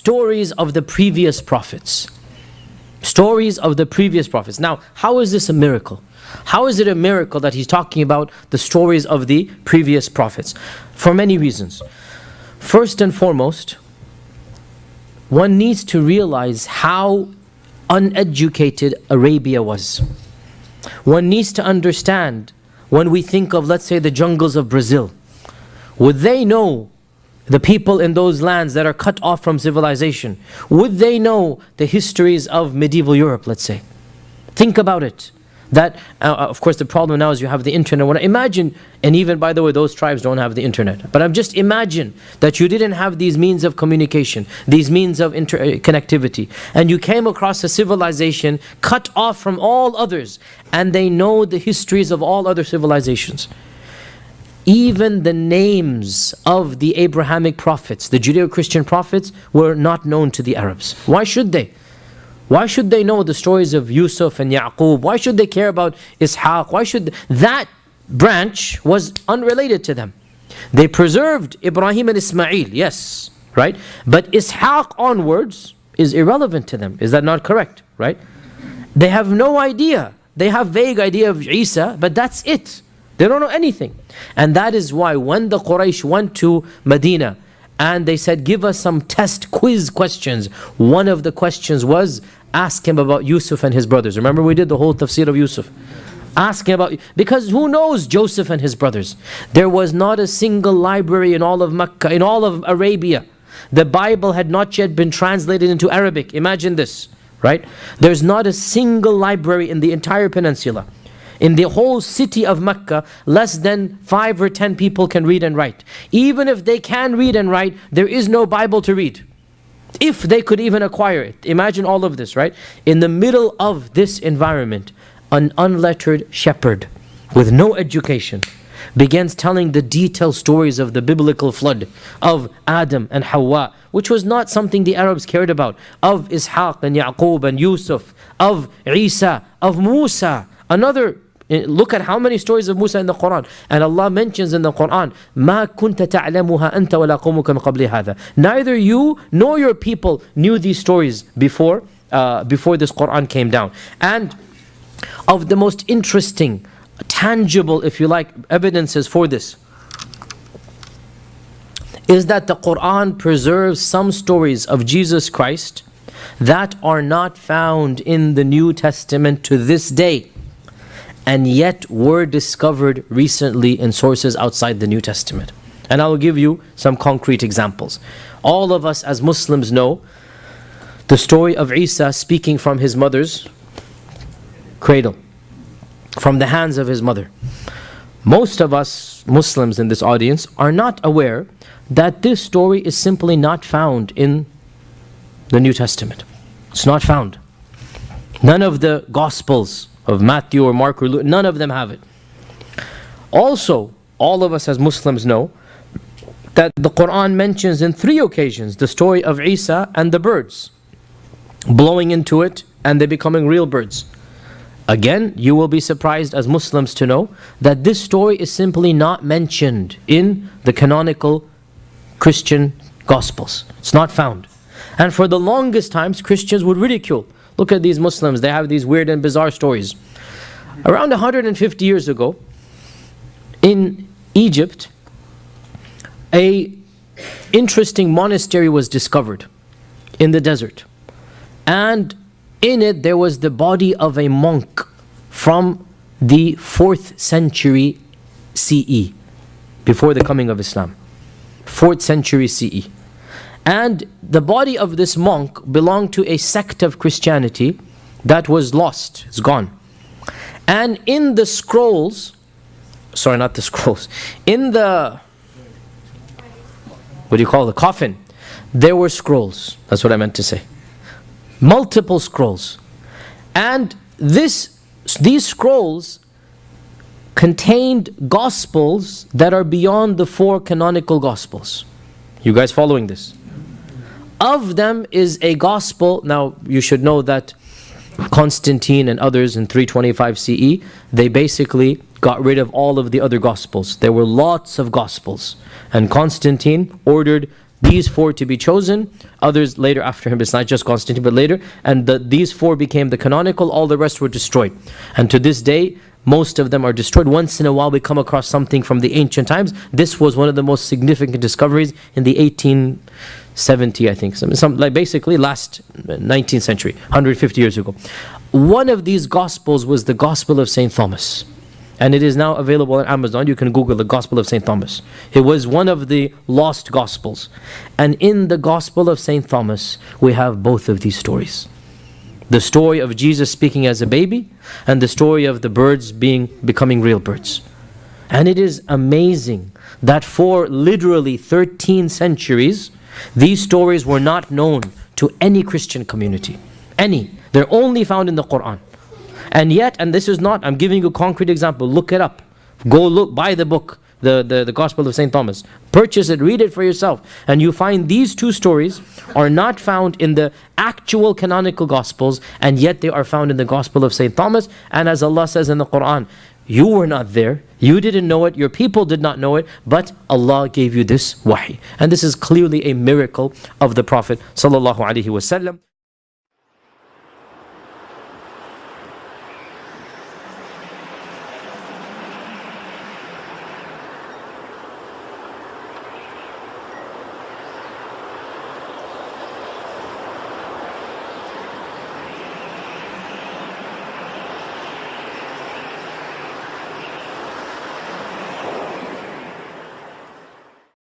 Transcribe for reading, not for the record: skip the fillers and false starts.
stories of the previous prophets. Stories of the previous prophets. Now, how is this a miracle? How is it a miracle that he's talking about the stories of the previous prophets? For many reasons. First and foremost, one needs to realize how uneducated Arabia was. One needs to understand, when we think of, let's say, the jungles of Brazil, would they know the people in those lands that are cut off from civilization? Would they know the histories of medieval Europe, let's say? Think about it. That, of course, the problem now is you have the internet. When I imagine, and even by the way, those tribes don't have the internet. But I'm just imagine that you didn't have these means of communication, these means of connectivity, and you came across a civilization cut off from all others, and they know the histories of all other civilizations. Even the names of the Abrahamic prophets, the Judeo-Christian prophets, were not known to the Arabs. Why should they? Why should they know the stories of Yusuf and Yaqub? Why should they care about Ishaq? Why should that branch was unrelated to them? They preserved Ibrahim and Ismail, yes, right? But Ishaq onwards is irrelevant to them. Is that not correct, right? They have no idea. They have vague idea of Isa, but that's it. They don't know anything. And that is why when the Quraysh went to Medina and they said, give us some test quiz questions, one of the questions was, ask him about Yusuf and his brothers. Remember we did the whole tafsir of Yusuf. Ask him about, because who knows Joseph and his brothers? There was not a single library in all of Mecca, in all of Arabia. The Bible had not yet been translated into Arabic. Imagine this, right? There's not a single library in the entire peninsula. In the whole city of Mecca, less than 5 or 10 people can read and write. Even if they can read and write, there is no Bible to read. If they could even acquire it. Imagine all of this, right? In the middle of this environment, an unlettered shepherd with no education begins telling the detailed stories of the biblical flood, of Adam and Hawa, which was not something the Arabs cared about, of Ishaq and Yaqub and Yusuf, of Isa, of Musa. Look at how many stories of Musa in the Qur'an. And Allah mentions in the Qur'an, مَا كُنْتَ تَعْلَمُهَا أَنْتَ وَلَا قَوْمُكَ مِنْ قَبْلِ هَذَا. Neither you nor your people knew these stories before this Qur'an came down. And of the most interesting, tangible, if you like, evidences for this, is that the Qur'an preserves some stories of Jesus Christ that are not found in the New Testament to this day, and yet were discovered recently in sources outside the New Testament. And I will give you some concrete examples. All of us as Muslims know the story of Isa speaking from his mother's cradle, from the hands of his mother. Most of us Muslims in this audience are not aware that this story is simply not found in the New Testament. It's not found. None of the Gospels of Matthew or Mark or Luke, none of them have it. Also, all of us as Muslims know that the Qur'an mentions in 3 occasions the story of Isa and the birds blowing into it and they becoming real birds. Again, you will be surprised as Muslims to know that this story is simply not mentioned in the canonical Christian Gospels. It's not found. And for the longest times, Christians would ridicule. Look at these Muslims, they have these weird and bizarre stories. Around 150 years ago, in Egypt, a interesting monastery was discovered in the desert. And in it there was the body of a monk from the 4th century CE, before the coming of Islam. 4th century CE. And the body of this monk belonged to a sect of Christianity that was lost, it's gone. And in the scrolls, sorry, not the scrolls, in the, what do you call it, the coffin, there were scrolls. That's what I meant to say. Multiple scrolls. And these scrolls contained Gospels that are beyond the 4 canonical Gospels. You guys following this? Of them is a Gospel, now you should know that Constantine and others in 325 CE, they basically got rid of all of the other Gospels. There were lots of Gospels. And Constantine ordered these four to be chosen, others later after him, it's not just Constantine but later, and these four became the canonical, all the rest were destroyed. And to this day, most of them are destroyed. Once in a while we come across something from the ancient times. This was one of the most significant discoveries in the 1870, I think, some like basically last 19th century, 150 years ago. One of these Gospels was the Gospel of St. Thomas. And it is now available on Amazon. You can Google the Gospel of St. Thomas. It was one of the lost Gospels. And in the Gospel of St. Thomas, we have both of these stories. The story of Jesus speaking as a baby, and the story of the birds becoming real birds. And it is amazing that for literally 13 centuries, these stories were not known to any Christian community. Any. They're only found in the Qur'an. And yet, and this is not, I'm giving you a concrete example, look it up. Go look, buy the book, the Gospel of St. Thomas. Purchase it, read it for yourself. And you find these two stories are not found in the actual canonical Gospels, and yet they are found in the Gospel of St. Thomas. And as Allah says in the Qur'an, you were not there, you didn't know it, your people did not know it, but Allah gave you this wahi. And this is clearly a miracle of the Prophet sallallahu alaihi wasallam.